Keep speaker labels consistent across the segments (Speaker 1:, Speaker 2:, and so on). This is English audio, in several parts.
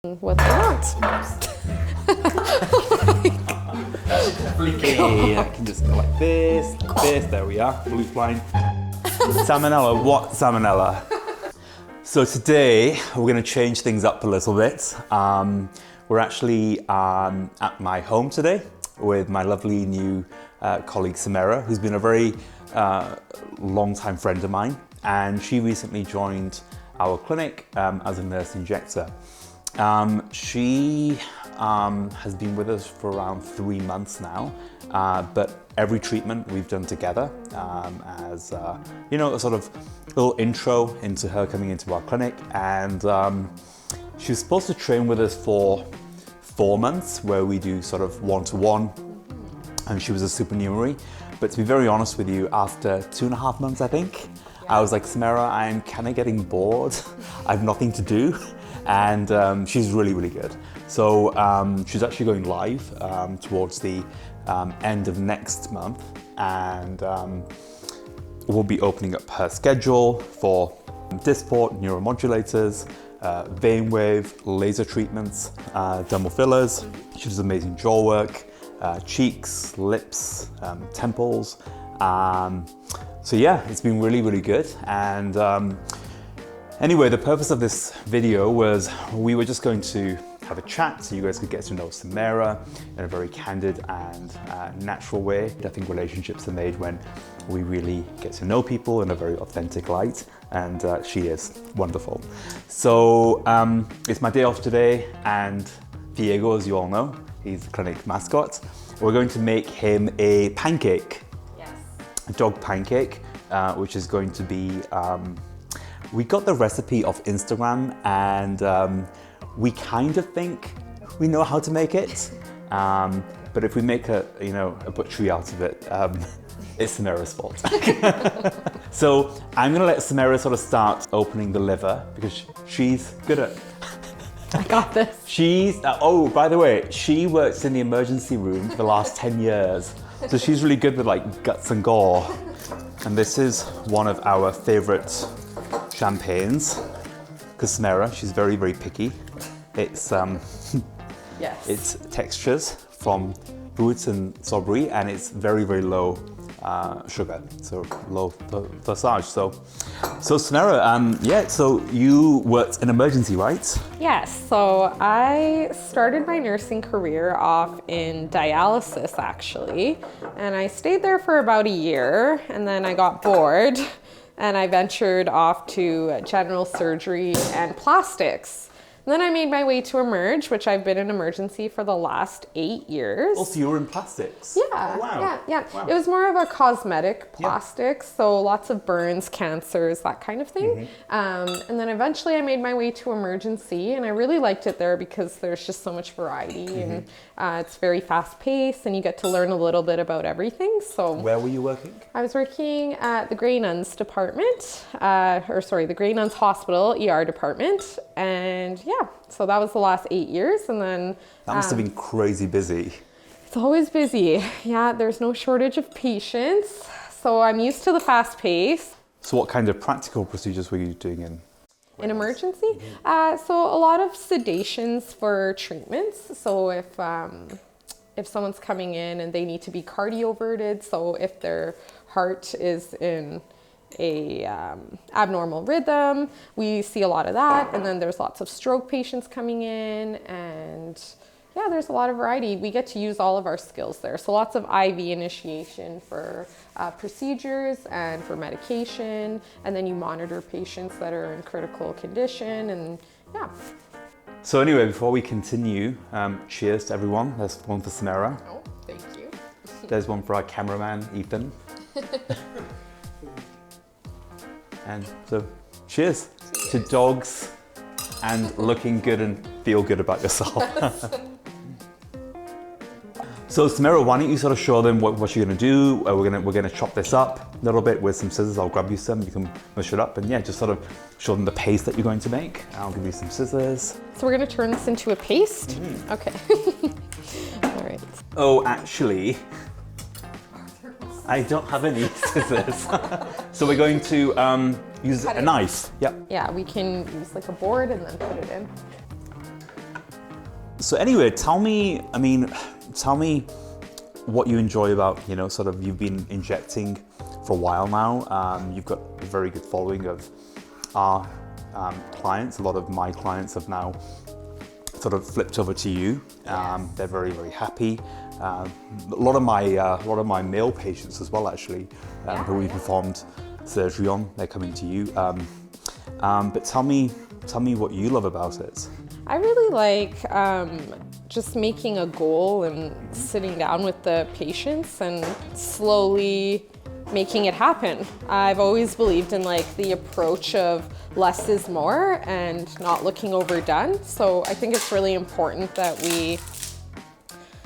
Speaker 1: what they want.
Speaker 2: Yeah, I can just go like this, there we are, blue line. Salmonella, what salmonella? So today, we're gonna change things up a little bit. We're actually at my home today with my lovely new colleague Sumeyra, who's been a very long-time friend of mine, and she recently joined our clinic as a nurse injector. She has been with us for around 3 months now, but every treatment we've done together as you know, a sort of little intro into her coming into our clinic. And she was supposed to train with us for 4 months, where we do sort of one-to-one, and she was a supernumerary. But to be very honest with you, after 2.5 months, I think, I was like, Sumeyra, I'm kind of getting bored. I have nothing to do. And she's really, really good. So she's actually going live towards the end of next month. And we'll be opening up her schedule for Disport, neuromodulators, vein wave, laser treatments, dermal fillers. She does amazing jaw work, cheeks, lips, temples. So yeah, it's been really, really good. And anyway, the purpose of this video was we were just going to have a chat so you guys could get to know Sumeyra in a very candid and natural way. I think relationships are made when we really get to know people in a very authentic light, and she is wonderful. So it's my day off today, and Diego, as you all know, he's the clinic mascot. We're going to make him a pancake.
Speaker 1: Yes.
Speaker 2: A dog pancake, which is going to be we got the recipe off Instagram, and we kind of think we know how to make it. But if we make a butchery out of it, it's Sumeyra's fault. So I'm gonna let Sumeyra sort of start opening the liver because she's good at.
Speaker 1: I got this.
Speaker 2: She's oh, by the way, she works in the emergency room for the last 10 years, so she's really good with like guts and gore. And this is one of our favorite champagnes, because Sumeyra, she's very, very picky. It's
Speaker 1: Yes.
Speaker 2: it's textures from Boots and Sobri, and it's very, very low sugar, so low dosage. So Sumeyra, yeah. So you worked in emergency, right?
Speaker 1: Yes, so I started my nursing career off in dialysis actually, and I stayed there for about a year, and then I got bored and I ventured off to general surgery and plastics. And then I made my way to Emerge, which I've been in emergency for the last 8 years.
Speaker 2: Oh, so you were in plastics?
Speaker 1: Yeah,
Speaker 2: oh, wow.
Speaker 1: yeah.
Speaker 2: Wow.
Speaker 1: It was more of a cosmetic plastics, so lots of burns, cancers, that kind of thing. And then eventually I made my way to emergency, and I really liked it there because there's just so much variety, and it's very fast paced, and you get to learn a little bit about everything. So
Speaker 2: where were you working?
Speaker 1: I was working at the Grey Nuns department, the Grey Nuns Hospital ER department, and yeah, so that was the last 8 years, and then
Speaker 2: That must have been crazy busy.
Speaker 1: it's always busy. Yeah, there's no shortage of patients, so I'm used to the fast pace.
Speaker 2: So what kind of practical procedures were you doing in
Speaker 1: emergency? So a lot of sedations for treatments. So if someone's coming in and they need to be cardioverted, so if their heart is in a abnormal rhythm, we see a lot of that. And then there's lots of stroke patients coming in, and yeah, there's a lot of variety. We get to use all of our skills there. So lots of IV initiation for procedures and for medication, and then you monitor patients that are in critical condition, and yeah.
Speaker 2: So anyway, before we continue, cheers to everyone. There's one for Sumeyra.
Speaker 1: Oh, thank you.
Speaker 2: There's one for our cameraman, Ethan. And so, cheers to dogs and looking good and feel good about yourself. So Sumeyra, why don't you sort of show them what you're gonna do? We're gonna chop this up a little bit with some scissors. I'll grab you some, you can mush it up, and yeah, just sort of show them the paste that you're going to make. I'll give you some scissors.
Speaker 1: So we're gonna turn this into a paste? Okay. All right.
Speaker 2: Oh, actually, I don't have any scissors. So we're going to use a knife. Yep.
Speaker 1: Yeah, we can use like a board and then put it in.
Speaker 2: So anyway, tell me what you enjoy about, sort of, you've been injecting for a while now. You've got a very good following of our clients. A lot of my clients have now sort of flipped over to you. They're very, very happy. A lot of my male patients as well, actually, who we performed surgery on, they're coming to you. But tell me what you love about it.
Speaker 1: I really like just making a goal and sitting down with the patients and slowly making it happen. I've always believed in like the approach of less is more and not looking overdone. So I think it's really important that we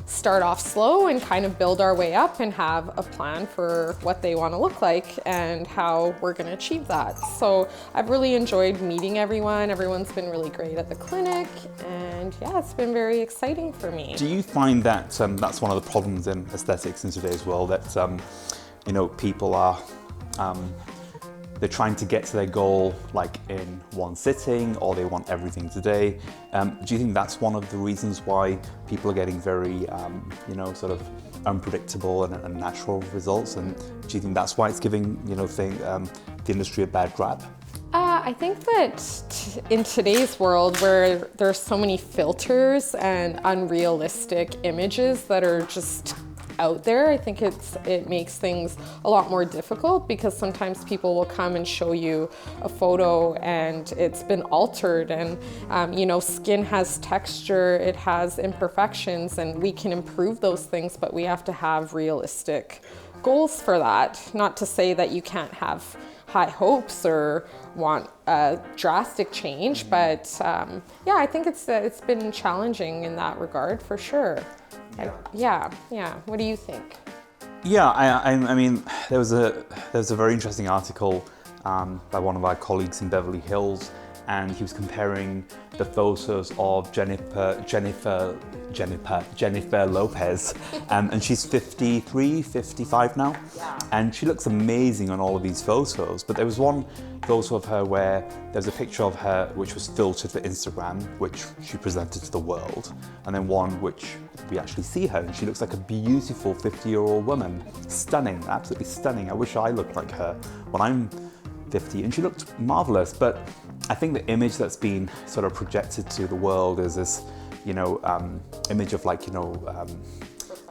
Speaker 1: start off slow and kind of build our way up and have a plan for what they want to look like and how we're going to achieve that. So I've really enjoyed meeting everyone. Everyone's been really great at the clinic, and yeah, it's been very exciting for me.
Speaker 2: Do you find that that's one of the problems in aesthetics in today's world, that people are they're trying to get to their goal like in one sitting, or they want everything today? Do you think that's one of the reasons why people are getting very, sort of unpredictable and natural results? And do you think that's why it's giving, the industry a bad rap?
Speaker 1: I think that in today's world, where there's so many filters and unrealistic images that are just out there, I think it makes things a lot more difficult, because sometimes people will come and show you a photo and it's been altered, and skin has texture, it has imperfections, and we can improve those things, but we have to have realistic goals for that. Not to say that you can't have high hopes or want a drastic change, but I think it's been challenging in that regard for sure. Yeah. What do you think?
Speaker 2: Yeah, I mean, there was a very interesting article by one of our colleagues in Beverly Hills, and he was comparing the photos of Jennifer Lopez, and she's 53, 55 now, and she looks amazing on all of these photos. But there was one photo of her where there's a picture of her which was filtered for Instagram, which she presented to the world, and then one which we actually see her, and she looks like a beautiful 50-year-old woman, stunning, absolutely stunning. I wish I looked like her when I'm 50, and she looked marvelous. But I think the image that's been sort of projected to the world is this, image of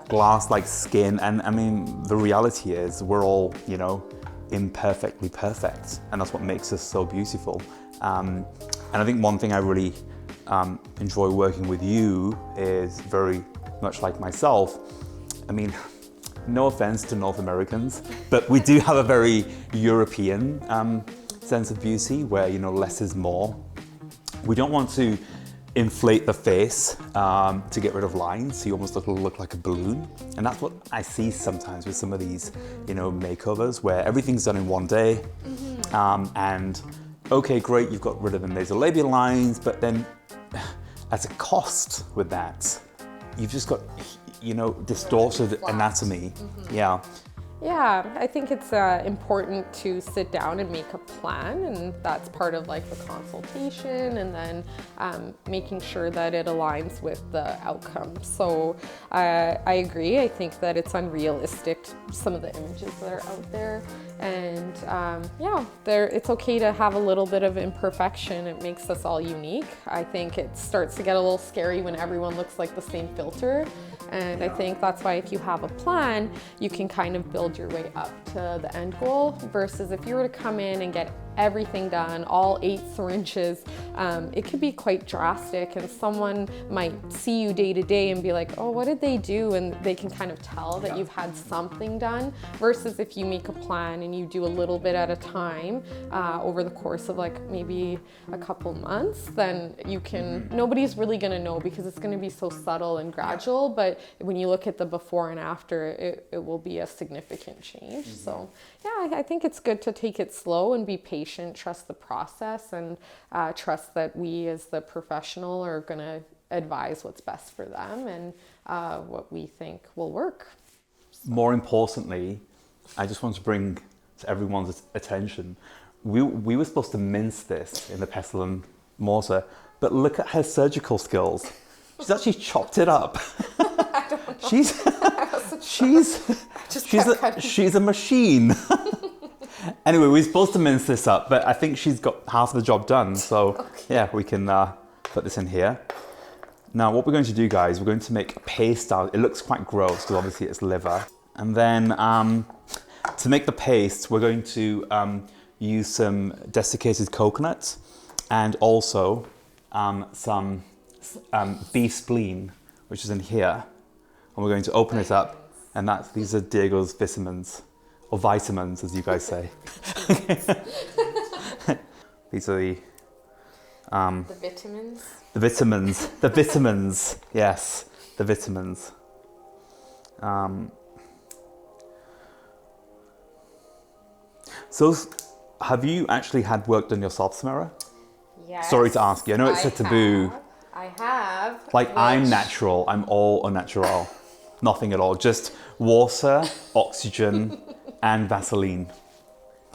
Speaker 2: glass-like skin. And I mean, the reality is we're all, imperfectly perfect, and that's what makes us so beautiful. And I think one thing I really enjoy working with you is, very much like myself, I mean, no offense to North Americans, but we do have a very European sense of beauty where, less is more. We don't want to inflate the face to get rid of lines, so you almost look like a balloon. And that's what I see sometimes with some of these, makeovers, where everything's done in one day. And okay, great, you've got rid of the nasolabial lines, but then at a cost with that, you've just got, distorted anatomy.
Speaker 1: Yeah, I think it's important to sit down and make a plan, and that's part of like the consultation, and then making sure that it aligns with the outcome. So I agree. I think that it's unrealistic, some of the images that are out there, and it's okay to have a little bit of imperfection. It makes us all unique. I think it starts to get a little scary when everyone looks like the same filter. And I think that's why if you have a plan, you can kind of build your way up to the end goal, versus if you were to come in and get everything done, all 8 syringes, it could be quite drastic, and someone might see you day to day and be like, oh, what did they do? And they can kind of tell that you've had something done, versus if you make a plan and you do a little bit at a time over the course of like maybe a couple months, then you can, nobody's really gonna know, because it's gonna be so subtle and gradual, but when you look at the before and after, it will be a significant change. So yeah, I think it's good to take it slow and be patient, trust the process, and trust that we as the professional are going to advise what's best for them and what we think will work.
Speaker 2: More importantly, I just want to bring to everyone's attention, we were supposed to mince this in the pestle and mortar, but look at her surgical skills. She's actually chopped it up.
Speaker 1: I don't know.
Speaker 2: She's a machine. Anyway, we're supposed to mince this up, but I think she's got half the job done. So
Speaker 1: Okay.
Speaker 2: yeah, we can put this in here. Now, what we're going to do, guys, we're going to make a paste out. It looks quite gross because obviously it's liver. And then to make the paste, we're going to use some desiccated coconut and also some beef spleen, which is in here. And we're going to open it up, and these are Diego's vitamins, or vitamins, as you guys say. These are the
Speaker 1: vitamins.
Speaker 2: The vitamins, yes, the vitamins. So, have you actually had work done yourself, Sumeyra?
Speaker 1: Yes.
Speaker 2: Sorry to ask you. I know it's a taboo.
Speaker 1: I have.
Speaker 2: Like, I'm natural. I'm all unnatural. Nothing at all. Just water, oxygen, and Vaseline.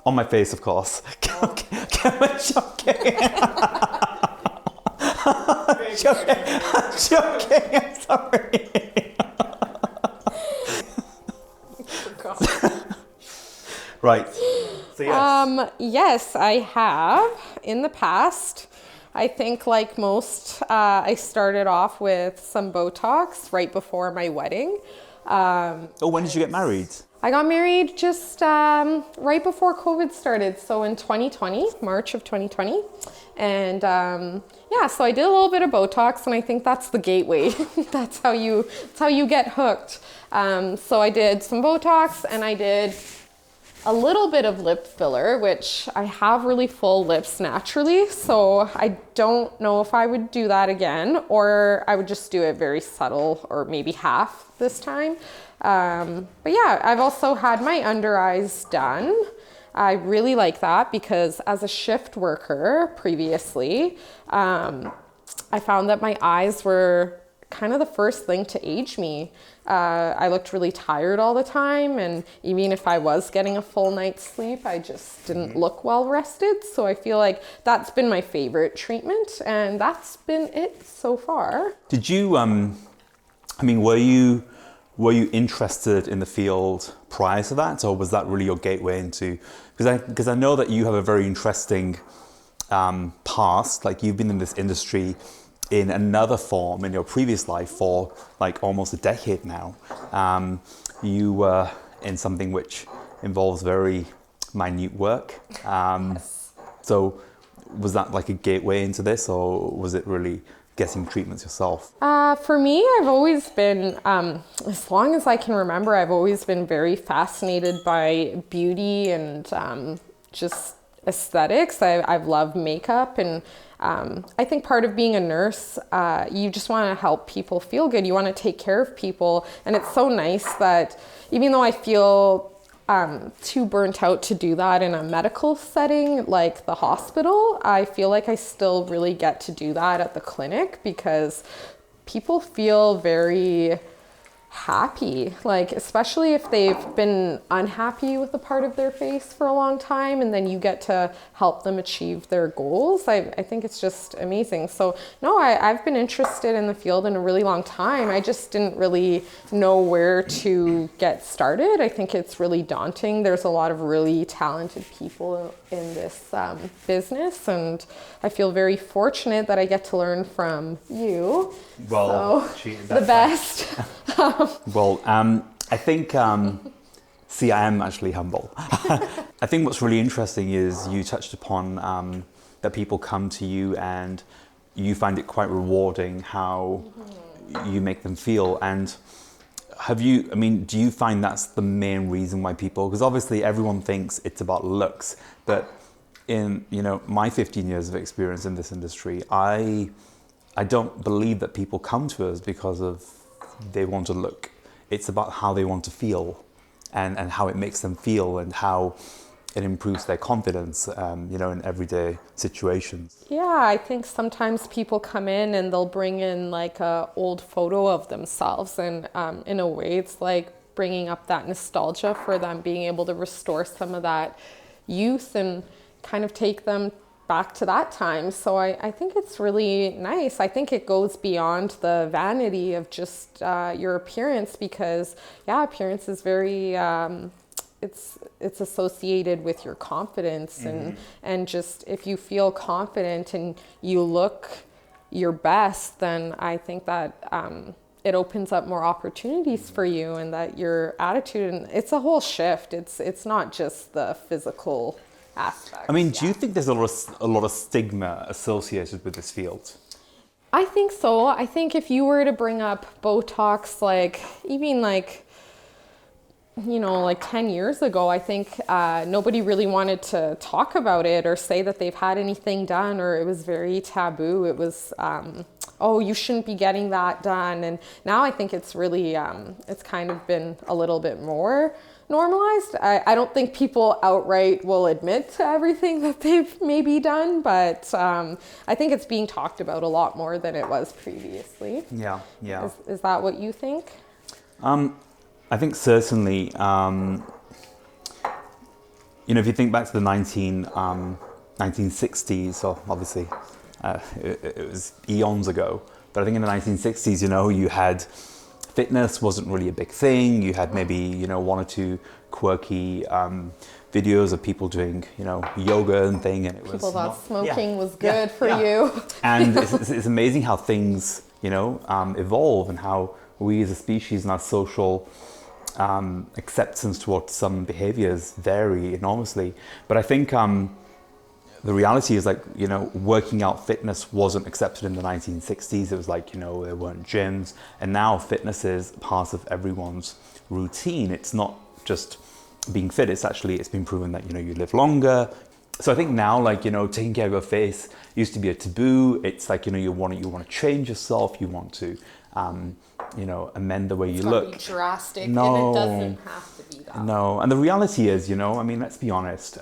Speaker 2: On my face, of course. Joking. I'm sorry. Right. So yes.
Speaker 1: Yes, I have in the past. I think like most, I started off with some Botox right before my wedding.
Speaker 2: When did you get married?
Speaker 1: I got married just right before COVID started, so in 2020, March of 2020. And yeah, so I did a little bit of Botox, and I think that's the gateway. That's how you get hooked. So I did some Botox, and I did a little bit of lip filler, which I have really full lips naturally, so I don't know if I would do that again, or I would just do it very subtle, or maybe half this time. But yeah, I've also had my under eyes done. I really like that because as a shift worker previously, I found that my eyes were kind of the first thing to age me. I looked really tired all the time, and even if I was getting a full night's sleep, I just didn't look well rested. So I feel like that's been my favorite treatment, and that's been it so far.
Speaker 2: Did you, were you interested in the field prior to that, or was that really your gateway into, because I know that you have a very interesting past, like you've been in this industry in another form in your previous life for like almost a decade now. You were in something which involves very minute work.
Speaker 1: Yes.
Speaker 2: So was that like a gateway into this, or was it really getting treatments yourself?
Speaker 1: For me, I've always been, as long as I can remember, I've always been very fascinated by beauty and just aesthetics. I've loved makeup, and I think part of being a nurse, you just want to help people feel good. You want to take care of people, and it's so nice that even though I feel too burnt out to do that in a medical setting like the hospital, I feel like I still really get to do that at the clinic because people feel very happy, like especially if they've been unhappy with a part of their face for a long time, and then you get to help them achieve their goals. I think it's just amazing. So no, I've been interested in the field in a really long time. I just didn't really know where to get started. I think it's really daunting. There's a lot of really talented people in this business, and I feel very fortunate that I get to learn from you.
Speaker 2: Well,
Speaker 1: so, the best.
Speaker 2: Well, I think, see, I am actually humble. I think what's really interesting is you touched upon that people come to you and you find it quite rewarding how you make them feel. And do you find that's the main reason why people, because obviously everyone thinks it's about looks, but in, my 15 years of experience in this industry, I don't believe that people come to us because of they want to look. It's about how they want to feel and how it makes them feel and how it improves their confidence, in everyday situations.
Speaker 1: Yeah, I think sometimes people come in and they'll bring in like a old photo of themselves, and in a way it's like bringing up that nostalgia for them, being able to restore some of that youth and kind of take them back to that time. So I think it's really nice. I think it goes beyond the vanity of just your appearance, because appearance is very it's associated with your confidence, and just if you feel confident and you look your best, then I think that it opens up more opportunities for you, and that your attitude, and it's a whole shift. It's not just the physical aspect.
Speaker 2: I mean, do you think there's a lot of stigma associated with this field?
Speaker 1: I think so. I think if you were to bring up Botox, like even like 10 years ago, I think nobody really wanted to talk about it or say that they've had anything done, or it was very taboo. It was, oh, you shouldn't be getting that done. And now I think it's really, it's kind of been a little bit more normalized. I don't think people outright will admit to everything that they've maybe done, but I think it's being talked about a lot more than it was previously.
Speaker 2: Yeah.
Speaker 1: Is that what you think?
Speaker 2: I think certainly, if you think back to the 1960s, so obviously it was eons ago, but I think in the 1960s, you had fitness wasn't really a big thing. You had maybe, one or two quirky videos of people doing, yoga and thing. And it
Speaker 1: people
Speaker 2: was
Speaker 1: thought smoking was good for you.
Speaker 2: And it's amazing how things, evolve, and how we as a species and our social acceptance towards some behaviors vary enormously. But I think the reality is, like, working out fitness wasn't accepted in the 1960s. It was like, there weren't gyms. And now fitness is part of everyone's routine. It's not just being fit. It's been proven that, you live longer. So I think now, like, taking care of your face used to be a taboo. It's like, you want to change yourself. You want to, amend the way you look.
Speaker 1: It's drastic,
Speaker 2: no,
Speaker 1: and it doesn't have to be that.
Speaker 2: No, and the reality is, let's be honest.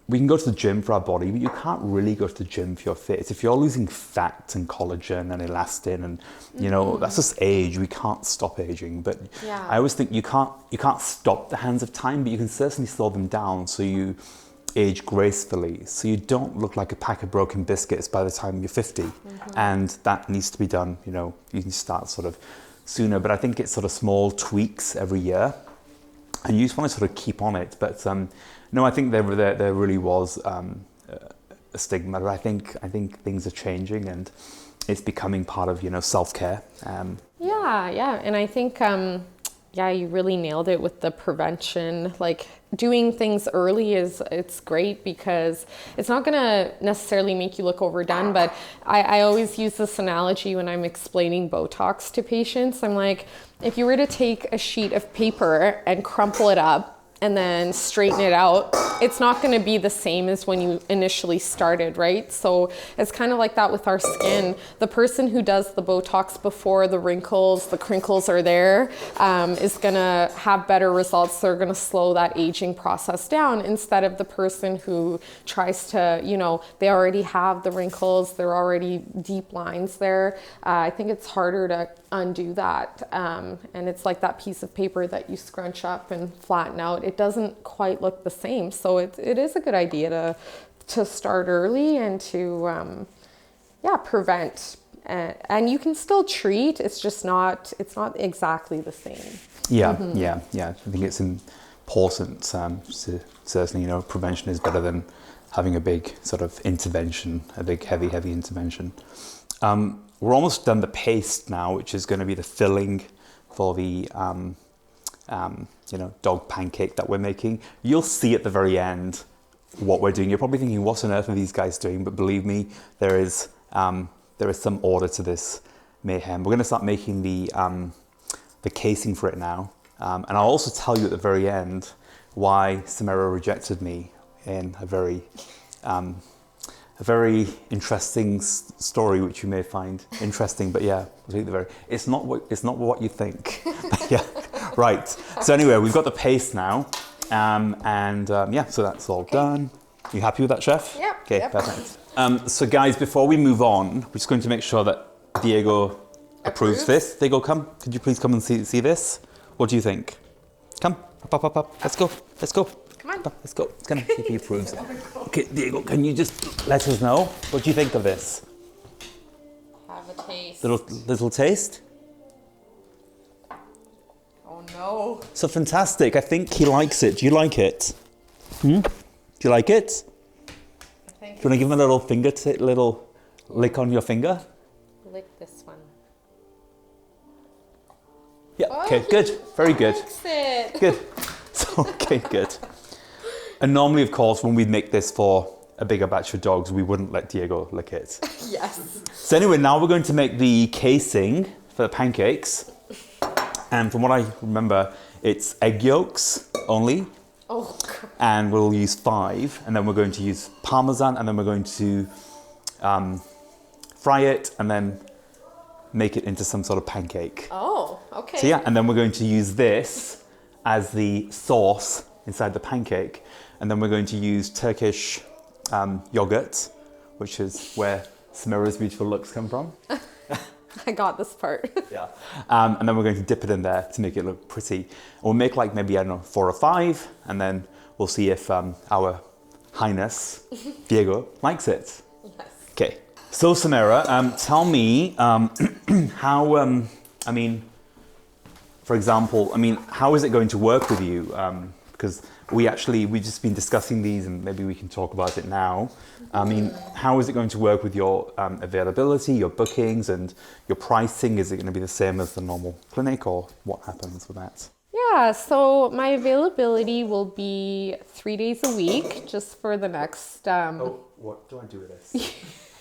Speaker 2: We can go to the gym for our body, but you can't really go to the gym for your fit. If you're losing fat and collagen and elastin, and that's just age. We can't stop aging. But I always think you can't stop the hands of time, but you can certainly slow them down so you age gracefully, so you don't look like a pack of broken biscuits by the time you're 50. And that needs to be done. You can start sort of sooner, but I think it's sort of small tweaks every year, and you just want to sort of keep on it. But no, I think there really was a stigma. I think things are changing, and it's becoming part of self-care.
Speaker 1: Yeah, and I think you really nailed it with the prevention. Like, doing things early it's great, because it's not gonna necessarily make you look overdone. But I always use this analogy when I'm explaining Botox to patients. I'm like, if you were to take a sheet of paper and crumple it up and then straighten it out, it's not going to be the same as when you initially started, right? So it's kind of like that with our skin. The person who does the Botox before the crinkles are there, is going to have better results. They're going to slow that aging process down, instead of the person who tries to, they already have the wrinkles, they're already deep lines there. I think it's harder to undo that. And it's like that piece of paper that you scrunch up and flatten out. It doesn't quite look the same. So it is a good idea to start early and to prevent. And you can still treat. It's just not exactly the same.
Speaker 2: Yeah. I think it's important to certainly, prevention is better than having a big sort of intervention, a big heavy intervention. We're almost done the paste now, which is going to be the filling for the dog pancake that we're making. You'll see at the very end what we're doing. You're probably thinking, what on earth are these guys doing? But believe me, there is some order to this mayhem. We're going to start making the casing for it now. And I'll also tell you at the very end why Sumeyra rejected me in a very interesting story, which you may find interesting. But yeah, it's not what you think. But yeah, right. So anyway, we've got the paste now, so that's all done. You happy with that, chef?
Speaker 1: Yep.
Speaker 2: Okay,
Speaker 1: yep.
Speaker 2: Perfect. So guys, before we move on, we're just going to make sure that Diego approves this. Diego, come. Could you please come and see this? What do you think? Come, up. Let's go.
Speaker 1: Come on.
Speaker 2: Let's go. It's gonna see if he approves. Okay, Diego, can you just let us know what do you think of this?
Speaker 1: Have a taste.
Speaker 2: Little taste.
Speaker 1: Oh no.
Speaker 2: So fantastic. I think he likes it. Do you like it? Do you like it? Do you want to give him a little little lick on your finger?
Speaker 1: Lick this one.
Speaker 2: Yeah.
Speaker 1: Oh,
Speaker 2: Okay. Good. Very good.
Speaker 1: Likes it.
Speaker 2: Good. Okay. Good. And normally, of course, when we make this for a bigger batch of dogs, we wouldn't let Diego lick it.
Speaker 1: Yes.
Speaker 2: So anyway, now we're going to make the casing for the pancakes. And from what I remember, it's egg yolks only.
Speaker 1: Oh, God.
Speaker 2: And we'll use 5. And then we're going to use Parmesan. And then we're going to fry it and then make it into some sort of pancake.
Speaker 1: Oh, okay.
Speaker 2: So yeah, and then we're going to use this as the sauce inside the pancake. And then we're going to use Turkish yogurt, which is where Sumeyra's beautiful looks come from.
Speaker 1: I got this part.
Speaker 2: Yeah. And then we're going to dip it in there to make it look pretty. And we'll make like maybe, I don't know, 4 or 5. And then we'll see if our Highness, Diego, likes it.
Speaker 1: Yes.
Speaker 2: Okay. So Sumeyra, tell me how, I mean, for example, I mean, how is it going to work with you? Because we've just been discussing these and maybe we can talk about it now. I mean, how is it going to work with your availability, your bookings and your pricing? Is it going to be the same as the normal clinic or what happens with that?
Speaker 1: Yeah, so my availability will be 3 days a week just for the next...
Speaker 2: What do I do with this?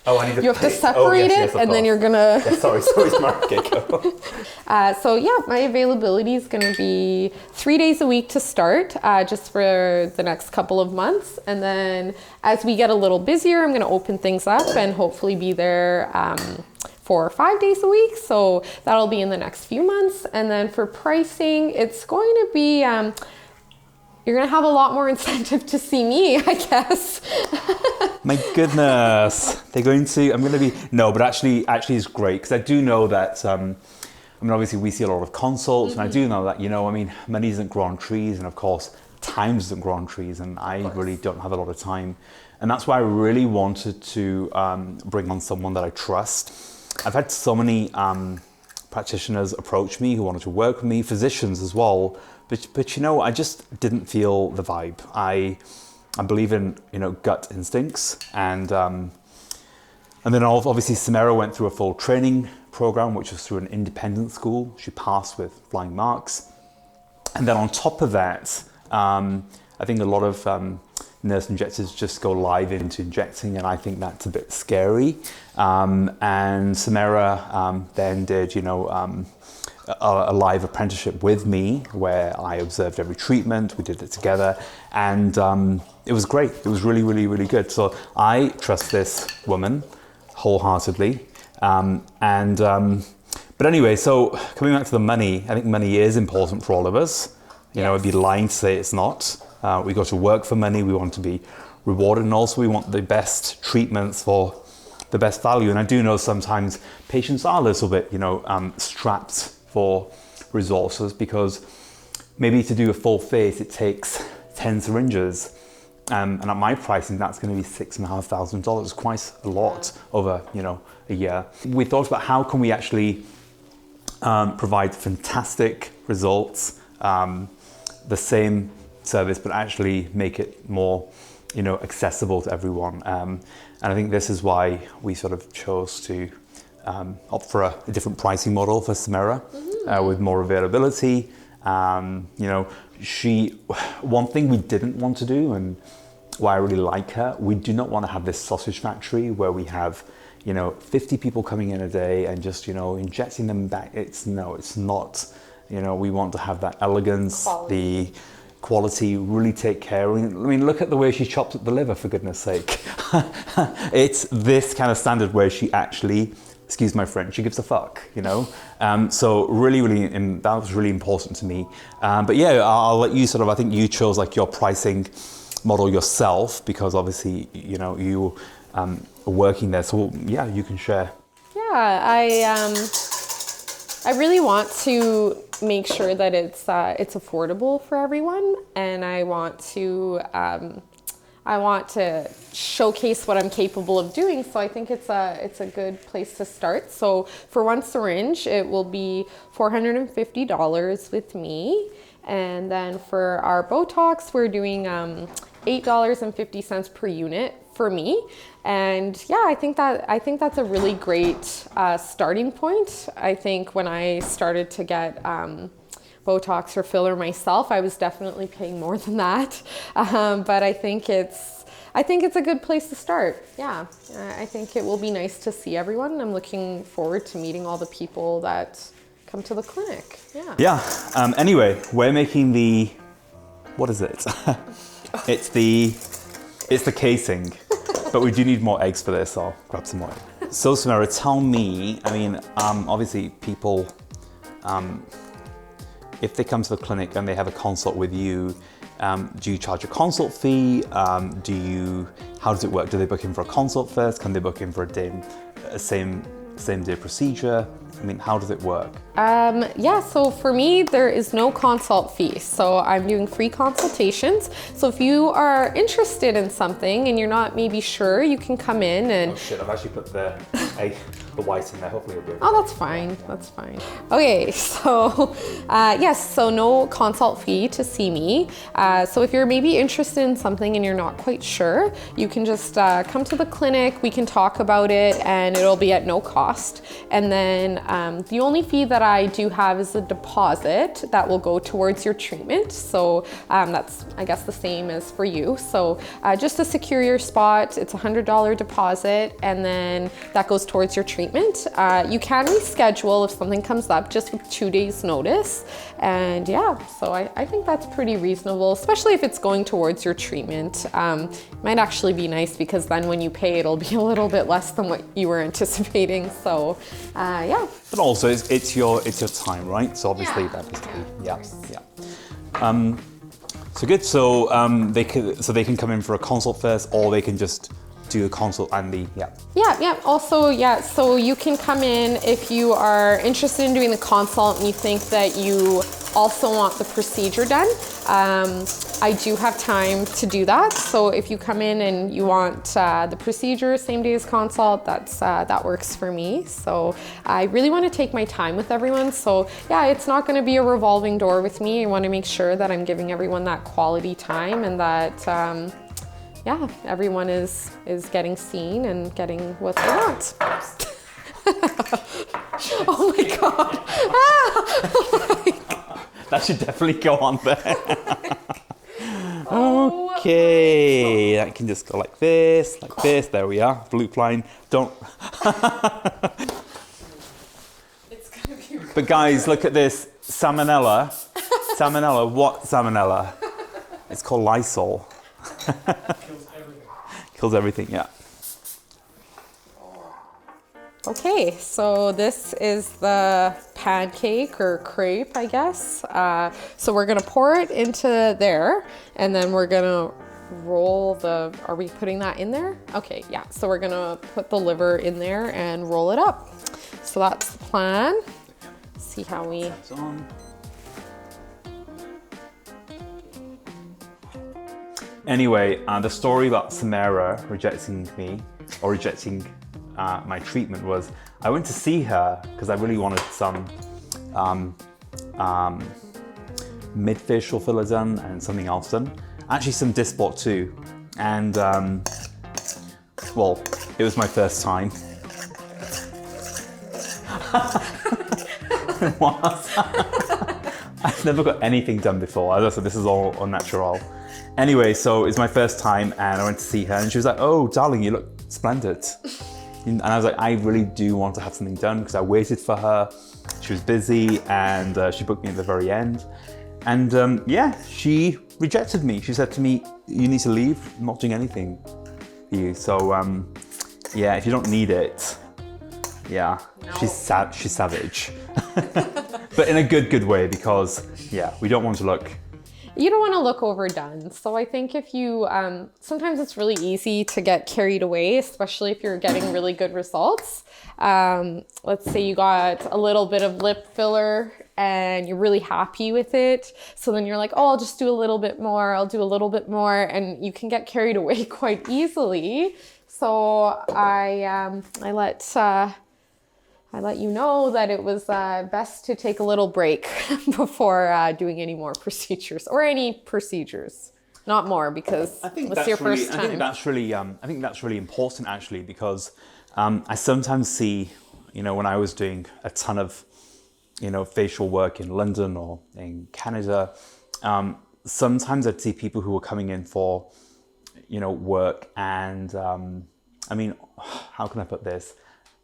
Speaker 2: Oh, I need to
Speaker 1: You have to separate it and then you're gonna...
Speaker 2: Yeah, sorry, smart. Okay, go.
Speaker 1: So yeah, my availability is gonna be 3 days a week to start, just for the next couple of months. And then as we get a little busier, I'm gonna open things up and hopefully be there 4 or 5 days a week. So that'll be in the next few months. And then for pricing, it's going to be, you're gonna have a lot more incentive to see me, I guess.
Speaker 2: My goodness, but actually it's great because I do know that, I mean, obviously we see a lot of consults and I do know that, I mean, money doesn't grow on trees and of course, time doesn't grow on trees and I really don't have a lot of time. And that's why I really wanted to bring on someone that I trust. I've had so many practitioners approach me who wanted to work with me, physicians as well, but I just didn't feel the vibe. I believe in gut instincts, and then obviously Sumeyra went through a full training program, which was through an independent school. She passed with flying marks, and then on top of that, I think a lot of nurse injectors just go live into injecting, and I think that's a bit scary. And Sumeyra then did a live apprenticeship with me where I observed every treatment, we did it together, and it was great. It was really, really, really good. So I trust this woman wholeheartedly. But anyway, so coming back to the money, I think money is important for all of us. It'd be lying to say it's not. We go to work for money, we want to be rewarded, and also we want the best treatments for the best value. And I do know sometimes patients are a little bit, strapped for resources because maybe to do a full face, it takes 10 syringes. And at my pricing, that's going to be $6,500, quite a lot over, a year. We thought about how can we actually provide fantastic results, the same service, but actually make it more, accessible to everyone. And I think this is why we sort of chose to opt for a different pricing model for Sumeyra, with more availability. One thing we didn't want to do, and why I really like her, we do not want to have this sausage factory where we have, 50 people coming in a day and just, injecting them back. It's not. We want to have that elegance, the quality, really take care. I mean, look at the way she chops up the liver, for goodness sake. It's this kind of standard where she actually, excuse my French, she gives a fuck, So really, that was really important to me. But yeah, I'll let you I think you chose like your pricing model yourself because obviously, you are working there. So yeah, you can share.
Speaker 1: Yeah, I really want to make sure that it's affordable for everyone, and I want to showcase what I'm capable of doing. So I think it's a good place to start. So for one syringe, it will be $450 with me. And then for our Botox, we're doing $8.50 per unit for me. And yeah, I think that's a really great starting point. I think when I started to get Botox or filler myself, I was definitely paying more than that. But I think it's a good place to start. Yeah, I think it will be nice to see everyone. I'm looking forward to meeting all the people that come to the clinic. Yeah.
Speaker 2: Yeah. Anyway, we're making the, what is it? It's the casing, but we do need more eggs for this. So I'll grab some more. So Sumeyra, tell me. I mean, obviously people, if they come to the clinic and they have a consult with you, do you charge a consult fee? How does it work? Do they book in for a consult first? Can they book in for a same day procedure? I mean, how does it work?
Speaker 1: Yeah, so for me, there is no consult fee. So I'm doing free consultations. So if you are interested in something and you're not maybe sure, you can come in and...
Speaker 2: Oh shit, I've actually put the white in there. Hopefully it'll be okay.
Speaker 1: Oh, that's fine. That's fine. Okay, so yes, so no consult fee to see me. So if you're maybe interested in something and you're not quite sure, you can just come to the clinic. We can talk about it and it'll be at no cost. And then the only fee that I do have is a deposit that will go towards your treatment. So that's, I guess, the same as for you. So just to secure your spot, it's a $100 deposit, and then that goes towards your treatment. You can reschedule if something comes up just with 2 days notice. And yeah, so I think that's pretty reasonable, especially if it's going towards your treatment. Might actually be nice because then when you pay, it'll be a little bit less than what you were anticipating. So yeah.
Speaker 2: But also it's your time, right? So obviously that is key. Yeah. So good. So they can come in for a consult first, or they can just do a consult and
Speaker 1: Also, so you can come in if you are interested in doing the consult and you think that you also want the procedure done. I do have time to do that. So if you come in and you want the procedure same day as consult, that works for me. So I really want to take my time with everyone. So yeah, it's not going to be a revolving door with me. I want to make sure that I'm giving everyone that quality time and that yeah, everyone is getting seen and getting what they want. Oh my God.
Speaker 2: That should definitely go on there. Okay, that can just go like this, There we are, loop line. Don't.
Speaker 1: It's gonna be.
Speaker 2: But guys, look at this salmonella. Salmonella. What salmonella? It's called Lysol. Kills everything, yeah.
Speaker 1: Okay, so this is the pancake or crepe, I guess. So we're gonna pour it into there, and then we're gonna roll are we putting that in there? Okay, yeah, so we're gonna put the liver in there and roll it up. So that's the plan. See how we...
Speaker 2: That's on. Anyway, the story about Sumeyra rejecting me, or rejecting my treatment, was I went to see her because I really wanted some mid-facial filler done and something else done. Actually some Disport too. And well, it was my first time. What? I've never got anything done before. As I said, this is all unnatural. Anyway, so it's my first time and I went to see her and she was like, "Oh, darling, you look splendid." And I was like, I really do want to have something done because I waited for her. She was busy and she booked me at the very end. And yeah, she rejected me. She said to me, "You need to leave, I'm not doing anything for you." So yeah, if you don't need it, yeah, no. She's savage. But in a good way, because yeah, we don't want to look
Speaker 1: you don't want to look overdone. So I think if you, sometimes it's really easy to get carried away, especially if you're getting really good results. Let's say you got a little bit of lip filler and you're really happy with it. So then you're like, oh, I'll just do a little bit more. I'll do a little bit more. And you can get carried away quite easily. So I let you know that it was best to take a little break before doing any more procedures or any procedures. Not more, because it's your first time.
Speaker 2: I think that's really important actually, because I sometimes see, when I was doing a ton of, facial work in London or in Canada, sometimes I'd see people who were coming in for, work, and how can I put this?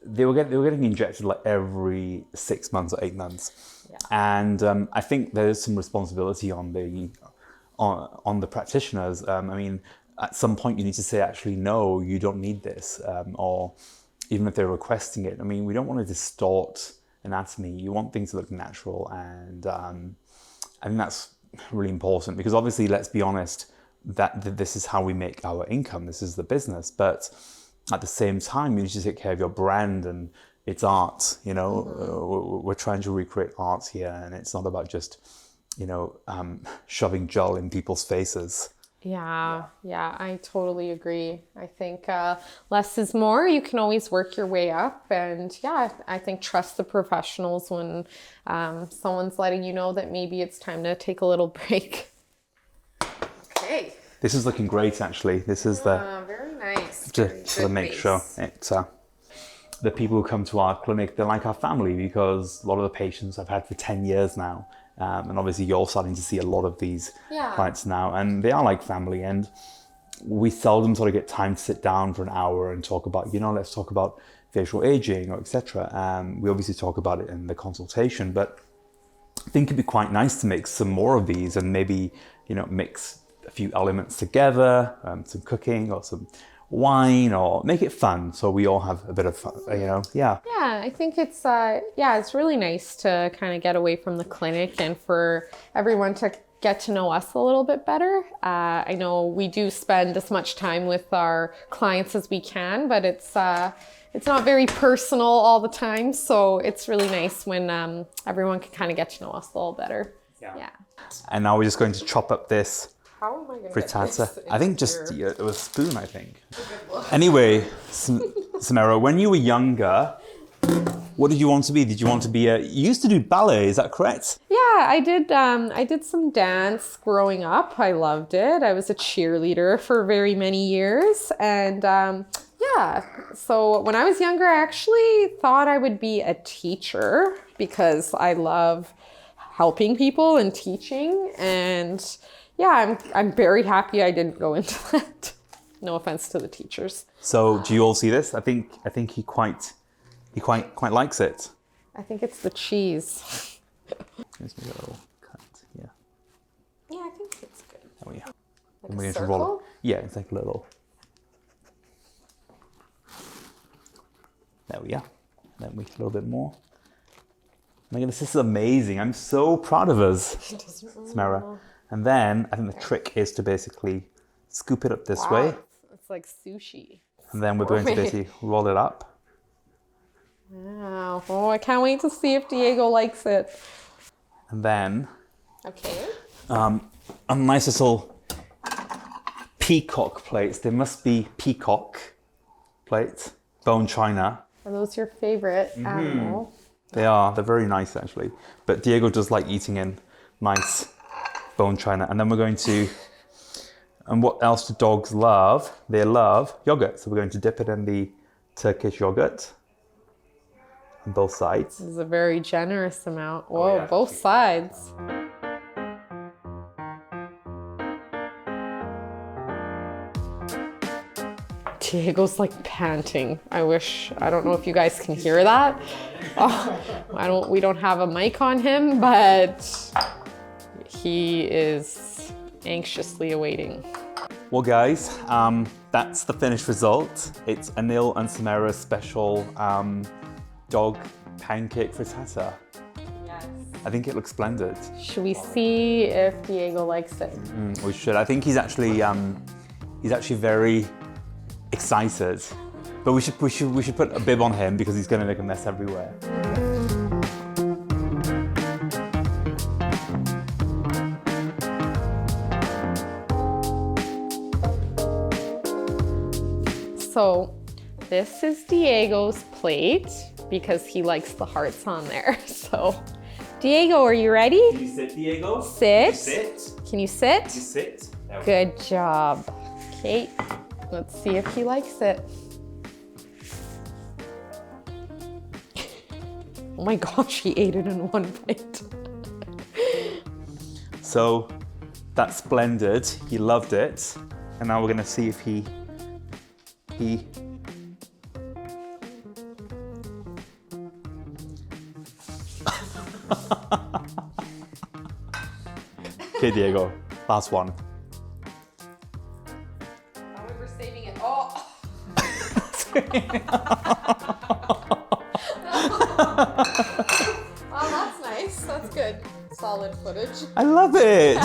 Speaker 2: They were getting injected like every 6 months or 8 months, yeah. And I think there's some responsibility on the practitioners. At some point you need to say, actually, no, you don't need this, or even if they're requesting it. We don't want to distort anatomy. You want things to look natural, and I think that's really important, because obviously, let's be honest, that this is how we make our income. This is the business, but at the same time, you need to take care of your brand, and it's art. We're trying to recreate art here, and it's not about just, shoving gel in people's faces.
Speaker 1: Yeah, I totally agree. I think less is more. You can always work your way up, and I think trust the professionals when someone's letting you know that maybe it's time to take a little break. Okay.
Speaker 2: This is looking great, actually. This is
Speaker 1: very nice.
Speaker 2: To make sure the people who come to our clinic, they're like our family, because a lot of the patients I've had for 10 years now. And obviously you're starting to see a lot of these clients now, and they are like family, and we seldom sort of get time to sit down for an hour and talk about, let's talk about facial aging or etc. We obviously talk about it in the consultation, but I think it'd be quite nice to make some more of these, and maybe, mix a few elements together, some cooking or some wine, or make it fun so we all have a bit of fun,
Speaker 1: I think it's it's really nice to kind of get away from the clinic and for everyone to get to know us a little bit better. I know we do spend as much time with our clients as we can, but it's not very personal all the time, so it's really nice when everyone can kind of get to know us a little better. Yeah.
Speaker 2: And now we're just going to chop up this
Speaker 1: How am I going to
Speaker 2: frittata. I think just it was a spoon, I think. Anyway, Sumeyra, when you were younger, what did you want to be? Did you want to be you used to do ballet, is that correct?
Speaker 1: Yeah, I did some dance growing up. I loved it. I was a cheerleader for very many years, and so when I was younger, I actually thought I would be a teacher, because I love helping people and teaching, and I'm very happy I didn't go into that. No offense to the teachers.
Speaker 2: So do you all see this? I think he quite likes it.
Speaker 1: I think it's the cheese.
Speaker 2: Let's make a little cut. Yeah.
Speaker 1: Yeah, I think it's good.
Speaker 2: Oh yeah.
Speaker 1: Like
Speaker 2: we're
Speaker 1: a
Speaker 2: going
Speaker 1: circle?
Speaker 2: to roll it. Yeah, it's like a little. There we go. Then we a little bit more. My goodness, this is amazing. I'm so proud of us, Sumeyra. And then I think the trick is to basically scoop it up this way.
Speaker 1: It's like sushi.
Speaker 2: And then we're going to basically roll it up.
Speaker 1: Wow. Oh, I can't wait to see if Diego likes it.
Speaker 2: And then a nice little peacock plates. There must be peacock plates, bone china.
Speaker 1: Are those your favorite animal?
Speaker 2: They are. They're very nice, actually. But Diego does like eating in nice bone china. And then we're going to, and what else do dogs love? They love yogurt. So we're going to dip it in the Turkish yogurt on both sides.
Speaker 1: This is a very generous amount. Whoa, both sides. Diego's like panting. I don't know if you guys can hear that. We don't have a mic on him, but he is anxiously awaiting.
Speaker 2: Well guys, that's the finished result. It's Anil and Sumeyra's special dog pancake frittata.
Speaker 1: Yes.
Speaker 2: I think it looks splendid.
Speaker 1: Should we see if Diego likes it?
Speaker 2: We should. I think he's actually very excited. But we should put a bib on him because he's going to make a mess everywhere.
Speaker 1: So this is Diego's plate because he likes the hearts on there. So Diego, are you ready?
Speaker 2: Can you sit, Diego?
Speaker 1: Sit.
Speaker 2: Sit.
Speaker 1: Can you sit?
Speaker 2: You sit.
Speaker 1: Good job. Okay, let's see if he likes it. Oh my gosh, he ate it in one bite.
Speaker 2: So that's splendid. He loved it. And now we're going to see if he Okay, Diego, last one.
Speaker 1: Oh, we're saving it. Oh. Oh, that's nice. That's good. Solid footage.
Speaker 2: I love it.